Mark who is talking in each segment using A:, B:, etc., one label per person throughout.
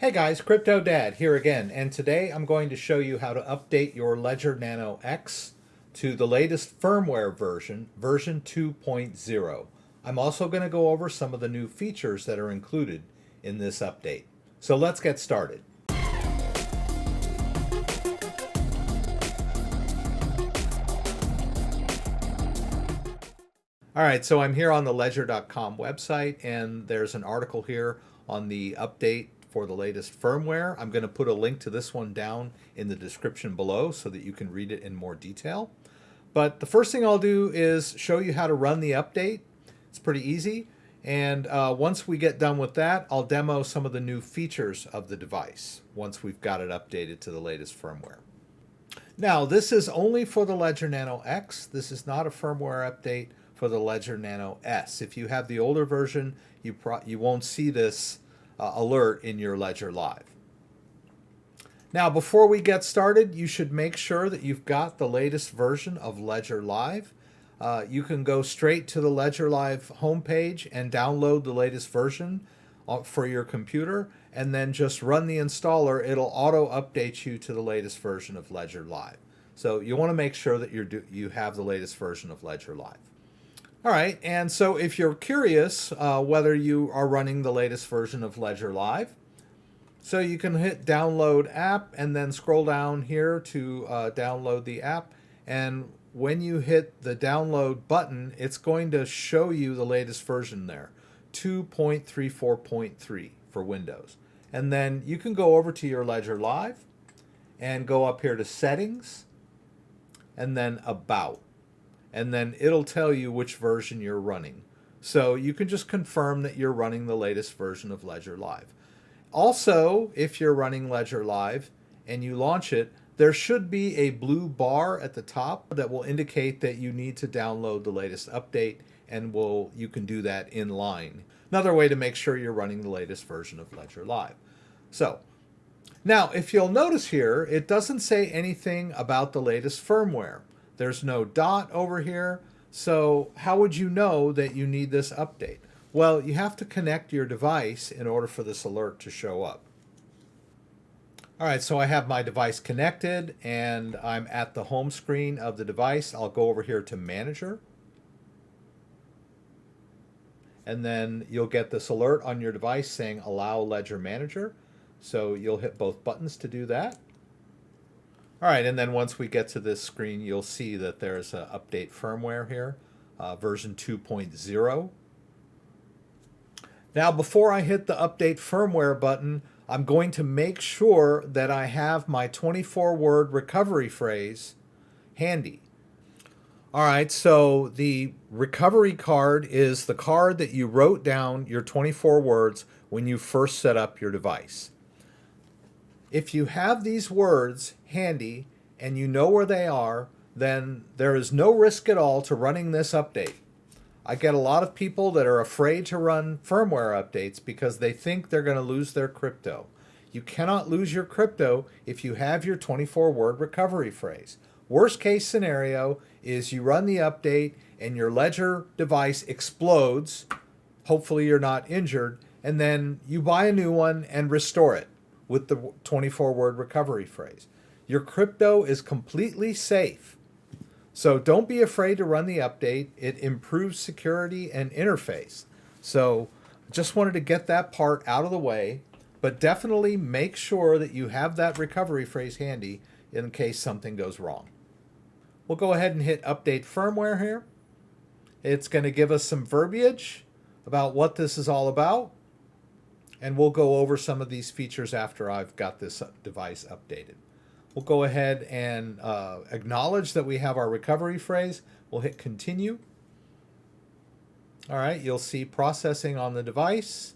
A: Hey guys, CryptoDad here again, and today I'm going to show you how to update your Ledger Nano X to the latest firmware version, version 2.0. I'm also going to go over some of the new features that are included in this update. So let's get started. All right, so I'm here on the ledger.com website, and there's an article here on the update for the latest firmware. I'm going to put a link to this one down in the description below so that you can read it in more detail. But the first thing I'll do is show you how to run the update. It's pretty easy. And once we get done with that, I'll demo some of the new features of the device once we've got it updated to the latest firmware. Now, this is only for the Ledger Nano X. This is not a firmware update for the Ledger Nano S. If you have the older version, you won't see this alert in your Ledger Live. Now, before we get started, you should make sure that you've got the latest version of Ledger Live. You can go straight to the Ledger Live homepage and download the latest version for your computer, and then just run the installer. It'll auto update you to the latest version of Ledger Live. So you want to make sure that you have the latest version of Ledger Live. All right, and so if you're curious whether you are running the latest version of Ledger Live, so you can hit download app and then scroll down here to download the app. And when you hit the download button, it's going to show you the latest version there, 2.34.3 for Windows. And then you can go over to your Ledger Live and go up here to Settings and then About. And then it'll tell you which version you're running. So you can just confirm that you're running the latest version of Ledger Live. Also, if you're running Ledger Live and you launch it, there should be a blue bar at the top that will indicate that you need to download the latest update, and you can do that in line. Another way to make sure you're running the latest version of Ledger Live. So, now if you'll notice here, it doesn't say anything about the latest firmware. There's no dot over here, so how would you know that you need this update? Well, you have to connect your device in order for this alert to show up. All right, so I have my device connected and I'm at the home screen of the device. I'll go over here to Manager. And then you'll get this alert on your device saying Allow Ledger Manager. So you'll hit both buttons to do that. All right, and then once we get to this screen, you'll see that there's an update firmware here, version 2.0. Now, before I hit the update firmware button, I'm going to make sure that I have my 24-word recovery phrase handy. All right, so the recovery card is the card that you wrote down your 24 words when you first set up your device. If you have these words handy and you know where they are, then there is no risk at all to running this update. I get a lot of people that are afraid to run firmware updates because they think they're going to lose their crypto. You cannot lose your crypto if you have your 24-word recovery phrase. Worst case scenario is you run the update and your Ledger device explodes. Hopefully you're not injured, and then you buy a new one and restore it with the 24-word recovery phrase. Your crypto is completely safe. So don't be afraid to run the update. It improves security and interface. So just wanted to get that part out of the way, but definitely make sure that you have that recovery phrase handy in case something goes wrong. We'll go ahead and hit Update Firmware here. It's going to give us some verbiage about what this is all about. And we'll go over some of these features after I've got this device updated. We'll go ahead and acknowledge that we have our recovery phrase. We'll hit Continue. All right, you'll see processing on the device.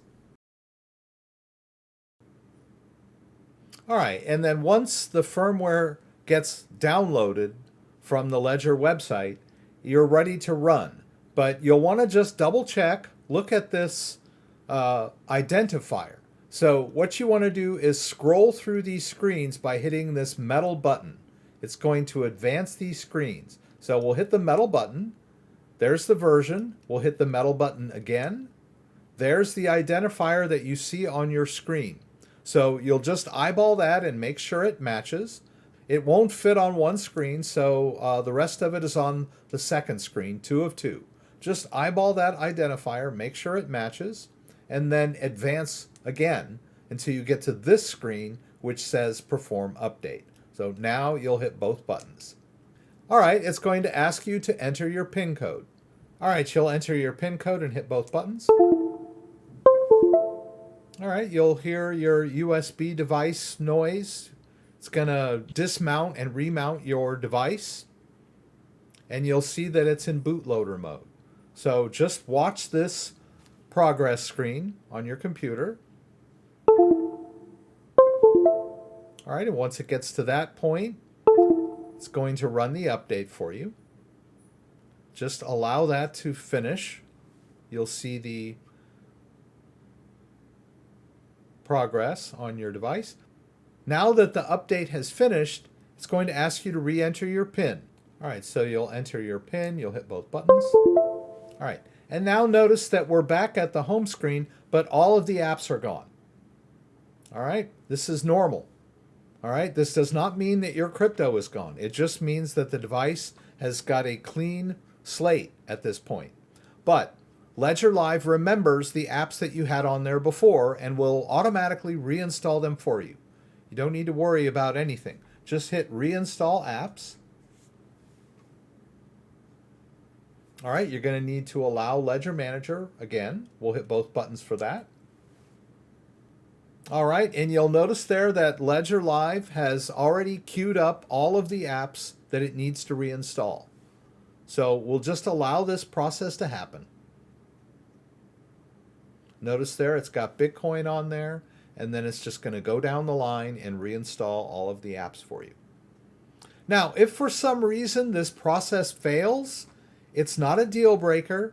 A: All right, and then once the firmware gets downloaded from the Ledger website, you're ready to run. But you'll want to just double check, look at this identifier. So what you want to do is scroll through these screens by hitting this metal button. It's going to advance these screens. So we'll hit the metal button. There's the version. We'll hit the metal button again. There's the identifier that you see on your screen. So you'll just eyeball that and make sure it matches. It won't fit on one screen, so the rest of it is on the second screen, 2 of 2. Just eyeball that identifier, make sure it matches, and then advance again until you get to this screen, which says Perform Update. So now you'll hit both buttons. All right, it's going to ask you to enter your PIN code. All right, you'll enter your PIN code and hit both buttons. All right, you'll hear your USB device noise. It's going to dismount and remount your device, and you'll see that it's in bootloader mode. So just watch this progress screen on your computer. All right, and once it gets to that point, it's going to run the update for you. Just allow that to finish. You'll see the progress on your device. Now that the update has finished, it's going to ask you to re-enter your PIN. All right, so you'll enter your PIN, you'll hit both buttons. All right, and now notice that we're back at the home screen, but all of the apps are gone. All right, this is normal. All right, this does not mean that your crypto is gone. It just means that the device has got a clean slate at this point. But Ledger Live remembers the apps that you had on there before and will automatically reinstall them for you. You don't need to worry about anything. Just hit Reinstall Apps. All right, you're going to need to allow Ledger Manager again. We'll hit both buttons for that. All right, and you'll notice there that Ledger Live has already queued up all of the apps that it needs to reinstall. So we'll just allow this process to happen. Notice there it's got Bitcoin on there, and then it's just going to go down the line and reinstall all of the apps for you. Now, if for some reason this process fails, it's not a deal breaker.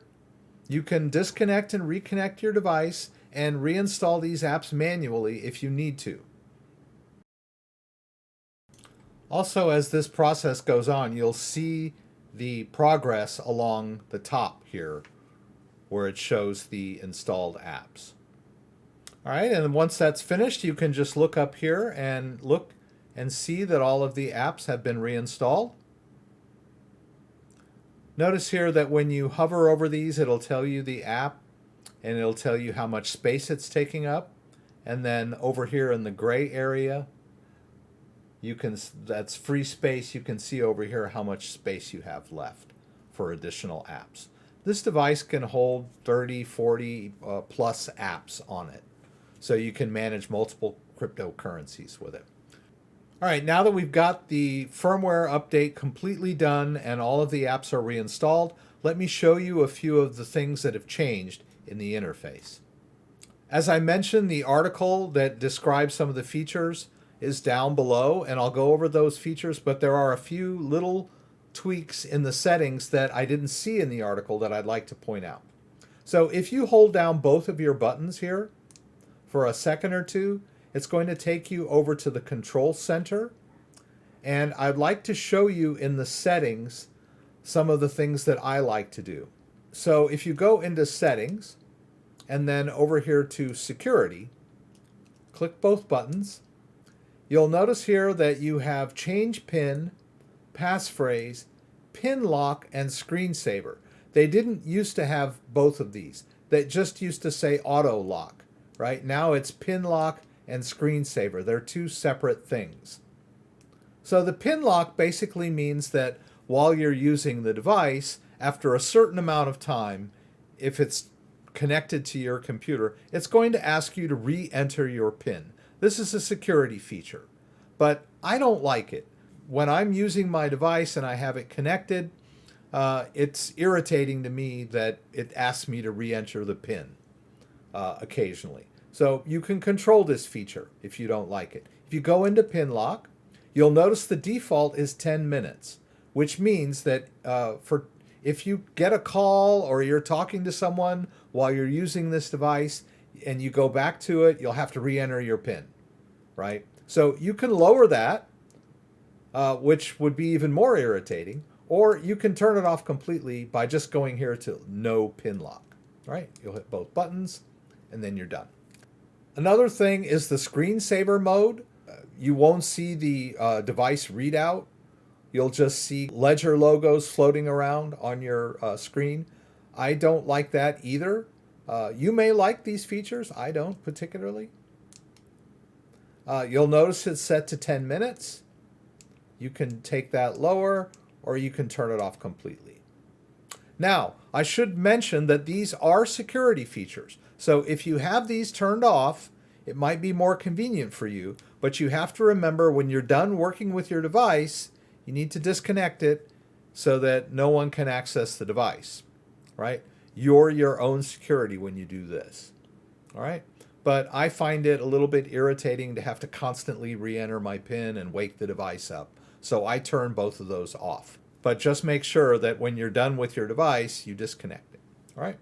A: You can disconnect and reconnect your device and reinstall these apps manually if you need to. Also, as this process goes on, you'll see the progress along the top here where it shows the installed apps. All right, and once that's finished, you can just look up here and look and see that all of the apps have been reinstalled. Notice here that when you hover over these, it'll tell you the app and it'll tell you how much space it's taking up. And then over here in the gray area, that's free space. You can see over here how much space you have left for additional apps. This device can hold 30, 40 plus apps on it. So you can manage multiple cryptocurrencies with it. All right, now that we've got the firmware update completely done and all of the apps are reinstalled, let me show you a few of the things that have changed in the interface. As I mentioned, the article that describes some of the features is down below, and I'll go over those features, but there are a few little tweaks in the settings that I didn't see in the article that I'd like to point out. So if you hold down both of your buttons here for a second or two, it's going to take you over to the control center, and I'd like to show you in the settings some of the things that I like to do. So if you go into settings and then over here to security, click both buttons, you'll notice here that you have change PIN, passphrase, PIN lock, and screensaver. They didn't used to have both of these. They just used to say auto lock, right? Now it's PIN lock and screensaver. They're two separate things. So the PIN lock basically means that while you're using the device, after a certain amount of time, if it's connected to your computer, it's going to ask you to re-enter your PIN. This is a security feature, but I don't like it. When I'm using my device and I have it connected, it's irritating to me that it asks me to re-enter the PIN occasionally. So you can control this feature if you don't like it. If you go into PIN lock, you'll notice the default is 10 minutes, which means that if you get a call or you're talking to someone while you're using this device and you go back to it, you'll have to re-enter your PIN, right? So you can lower that, which would be even more irritating, or you can turn it off completely by just going here to no PIN lock, right? You'll hit both buttons and then you're done. Another thing is the screensaver mode. You won't see the device readout. You'll just see ledger logos floating around on your screen. I don't like that either. You may like these features. I don't particularly. You'll notice it's set to 10 minutes. You can take that lower, or you can turn it off completely. Now, I should mention that these are security features. So if you have these turned off, it might be more convenient for you, but you have to remember when you're done working with your device, you need to disconnect it so that no one can access the device, right? You're your own security when you do this, all right? But I find it a little bit irritating to have to constantly re-enter my PIN and wake the device up. So I turn both of those off. But just make sure that when you're done with your device, you disconnect it, all right?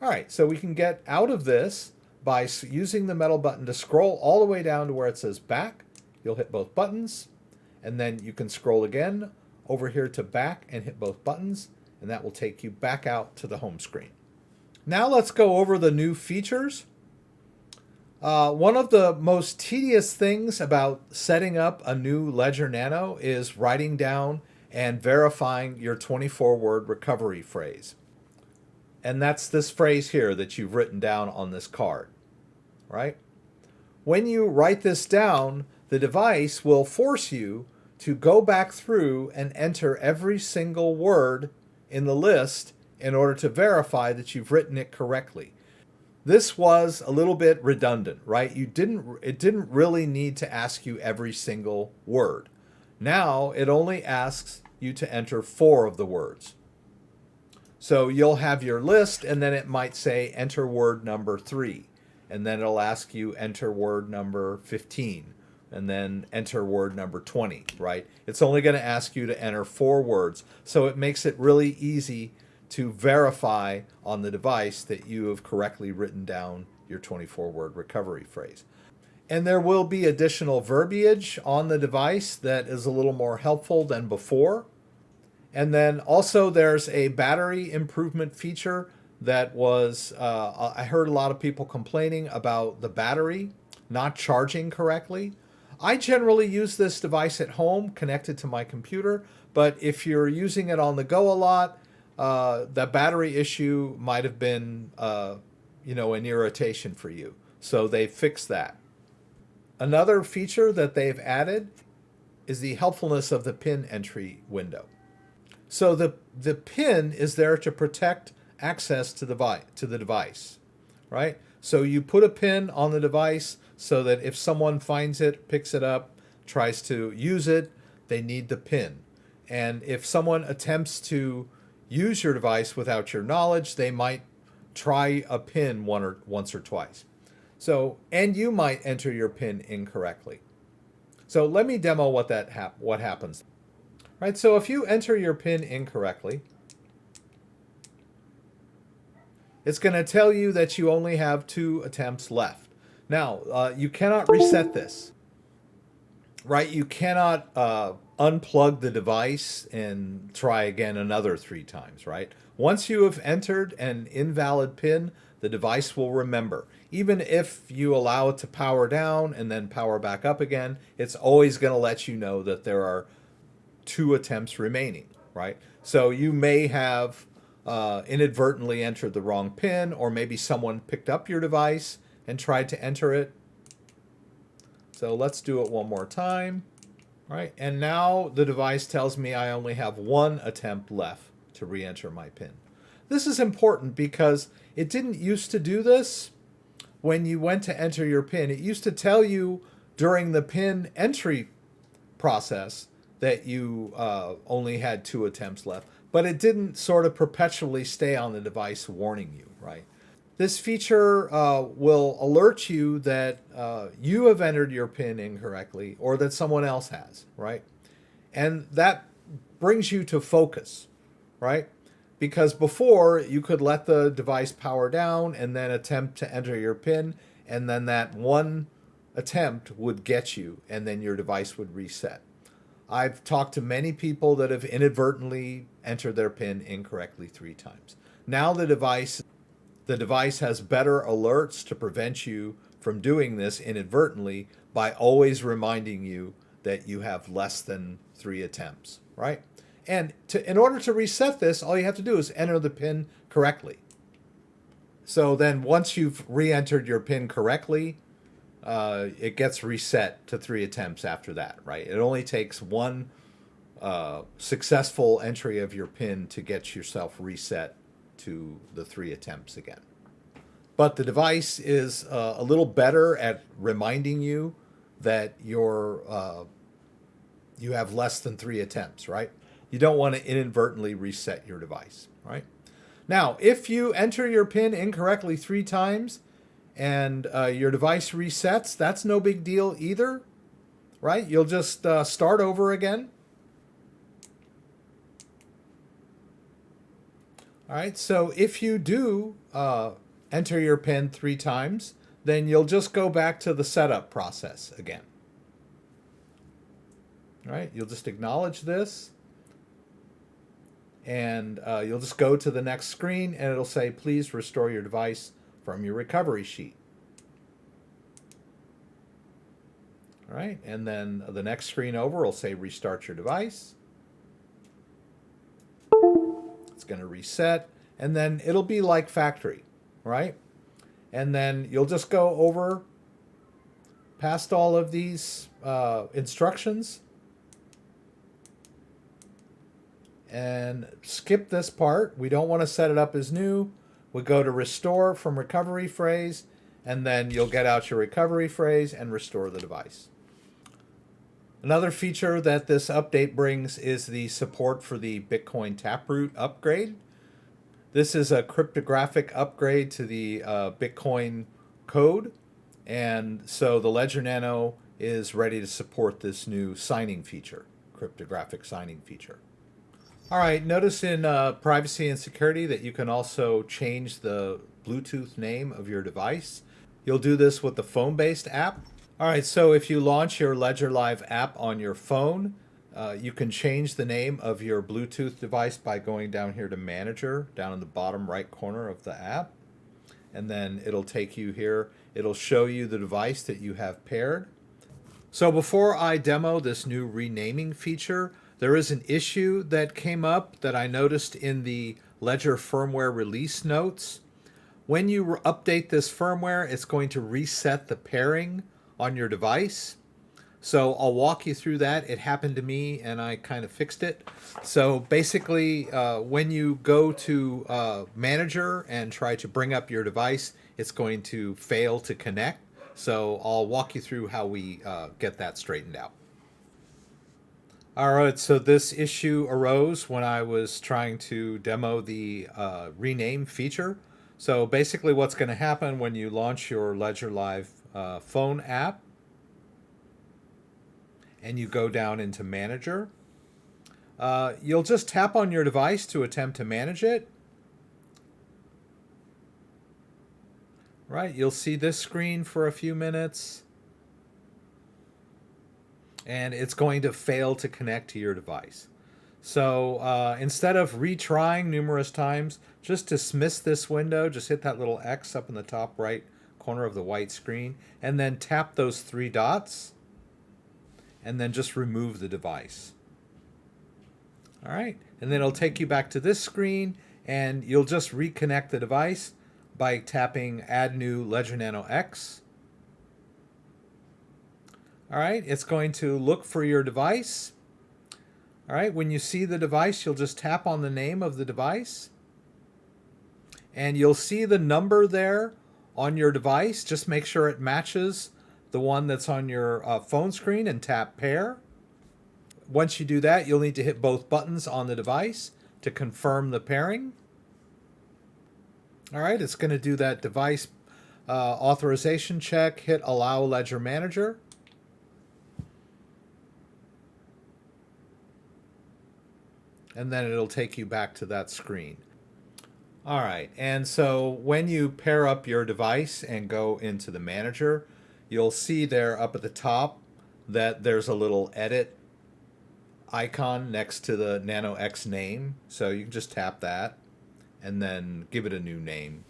A: All right, so we can get out of this by using the metal button to scroll all the way down to where it says back. You'll hit both buttons, and then you can scroll again over here to back and hit both buttons, and that will take you back out to the home screen. Now let's go over the new features. One of the most tedious things about setting up a new Ledger Nano is writing down and verifying your 24-word recovery phrase. And that's this phrase here that you've written down on this card, right? When you write this down, the device will force you to go back through and enter every single word in the list in order to verify that you've written it correctly. This was a little bit redundant, right? It didn't really need to ask you every single word. Now it only asks you to enter 4 of the words. So you'll have your list, and then it might say enter word number 3, and then it'll ask you enter word number 15, and then enter word number 20, right? It's only going to ask you to enter 4 words, so it makes it really easy to verify on the device that you have correctly written down your 24-word recovery phrase. And there will be additional verbiage on the device that is a little more helpful than before. And then also there's a battery improvement feature that was, I heard a lot of people complaining about the battery not charging correctly. I generally use this device at home connected to my computer, but if you're using it on the go a lot, the battery issue might have been, an irritation for you. So they fixed that. Another feature that they've added is the helpfulness of the PIN entry window. So the PIN is there to protect access to the device, right? So you put a PIN on the device so that if someone finds it, picks it up, tries to use it, they need the PIN. And if someone attempts to use your device without your knowledge, they might try a PIN once or twice. So, and you might enter your PIN incorrectly. So let me demo what happens. Right, so if you enter your PIN incorrectly, it's going to tell you that you only have 2 attempts left. Now, you cannot reset this, right? You cannot unplug the device and try again another 3 times, right? Once you have entered an invalid PIN, the device will remember. Even if you allow it to power down and then power back up again, it's always going to let you know that there are 2 attempts remaining, right? So you may have inadvertently entered the wrong PIN, or maybe someone picked up your device and tried to enter it. So let's do it one more time, right? And now the device tells me I only have 1 attempt left to re-enter my PIN. This is important because it didn't used to do this when you went to enter your PIN. It used to tell you during the PIN entry process that you only had 2 attempts left, but it didn't sort of perpetually stay on the device warning you, right? This feature will alert you that you have entered your PIN incorrectly or that someone else has, right? And that brings you to focus, right? Because before you could let the device power down and then attempt to enter your PIN, and then that one attempt would get you and then your device would reset. I've talked to many people that have inadvertently entered their PIN incorrectly 3 times. Now the device has better alerts to prevent you from doing this inadvertently by always reminding you that you have less than 3 attempts, right? And in order to reset this, all you have to do is enter the PIN correctly. So then once you've re-entered your PIN correctly, it gets reset to 3 attempts after that, right? It only takes one successful entry of your PIN to get yourself reset to the 3 attempts again. But the device is a little better at reminding you that you have less than 3 attempts, right? You don't want to inadvertently reset your device, right? Now, if you enter your PIN incorrectly 3 times and your device resets, that's no big deal either, right? You'll just start over again. All right, so if you do enter your PIN 3 times, then you'll just go back to the setup process again. All right, you'll just acknowledge this, and you'll just go to the next screen, and it'll say, please restore your device from your recovery sheet. All right, and then the next screen over will say restart your device. It's going to reset, and then it'll be like factory, right? And then you'll just go over past all of these instructions and skip this part. We don't want to set it up as new. We go to restore from recovery phrase, and then you'll get out your recovery phrase and restore the device. Another feature that this update brings is the support for the Bitcoin Taproot upgrade. This is a cryptographic upgrade to the Bitcoin code, and so the Ledger Nano is ready to support this new signing feature, cryptographic signing feature. All right, notice in privacy and security that you can also change the Bluetooth name of your device. You'll do this with the phone-based app. All right, so if you launch your Ledger Live app on your phone, you can change the name of your Bluetooth device by going down here to Manager, down in the bottom right corner of the app. And then it'll take you here. It'll show you the device that you have paired. So before I demo this new renaming feature, there is an issue that came up that I noticed in the Ledger firmware release notes. When you update this firmware, it's going to reset the pairing on your device. So I'll walk you through that. It happened to me and I kind of fixed it. So basically, when you go to Manager and try to bring up your device, it's going to fail to connect. So I'll walk you through how we get that straightened out. All right, so this issue arose when I was trying to demo the rename feature. So basically what's going to happen when you launch your Ledger Live phone app and you go down into Manager, you'll just tap on your device to attempt to manage it. Right, you'll see this screen for a few minutes and it's going to fail to connect to your device. So instead of retrying numerous times, just dismiss this window. Just hit that little X up in the top right corner of the white screen and then tap those 3 dots and then just remove the device. All right, and then it'll take you back to this screen and you'll just reconnect the device by tapping Add New Ledger Nano X. All right, it's going to look for your device. All right, when you see the device, you'll just tap on the name of the device and you'll see the number there on your device. Just make sure it matches the one that's on your phone screen and tap pair. Once you do that, you'll need to hit both buttons on the device to confirm the pairing. All right, it's going to do that device authorization check. Hit Allow Ledger Manager. And then it'll take you back to that screen. All right, and so when you pair up your device and go into the Manager, you'll see there up at the top that there's a little edit icon next to the Nano X name. So you can just tap that and then give it a new name.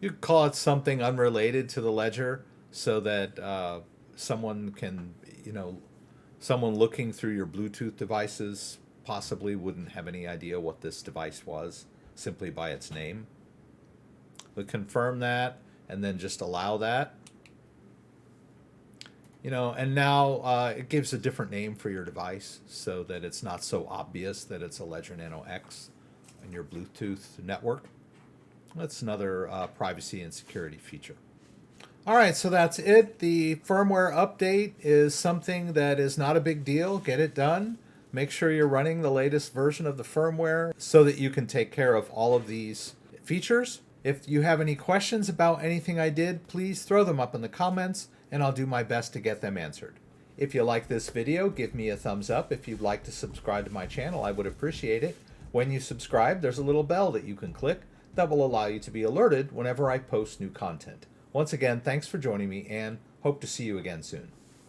A: You could call it something unrelated to the ledger so that someone can, someone looking through your Bluetooth devices possibly wouldn't have any idea what this device was simply by its name. But confirm that and then just allow that. And now it gives a different name for your device so that it's not so obvious that it's a Ledger Nano X in your Bluetooth network. That's another privacy and security feature. All right, so that's it. The firmware update is something that is not a big deal. Get it done. Make sure you're running the latest version of the firmware so that you can take care of all of these features. If you have any questions about anything I did, please throw them up in the comments and I'll do my best to get them answered. If you like this video, give me a thumbs up. If you'd like to subscribe to my channel, I would appreciate it. When you subscribe, there's a little bell that you can click that will allow you to be alerted whenever I post new content. Once again, thanks for joining me and hope to see you again soon.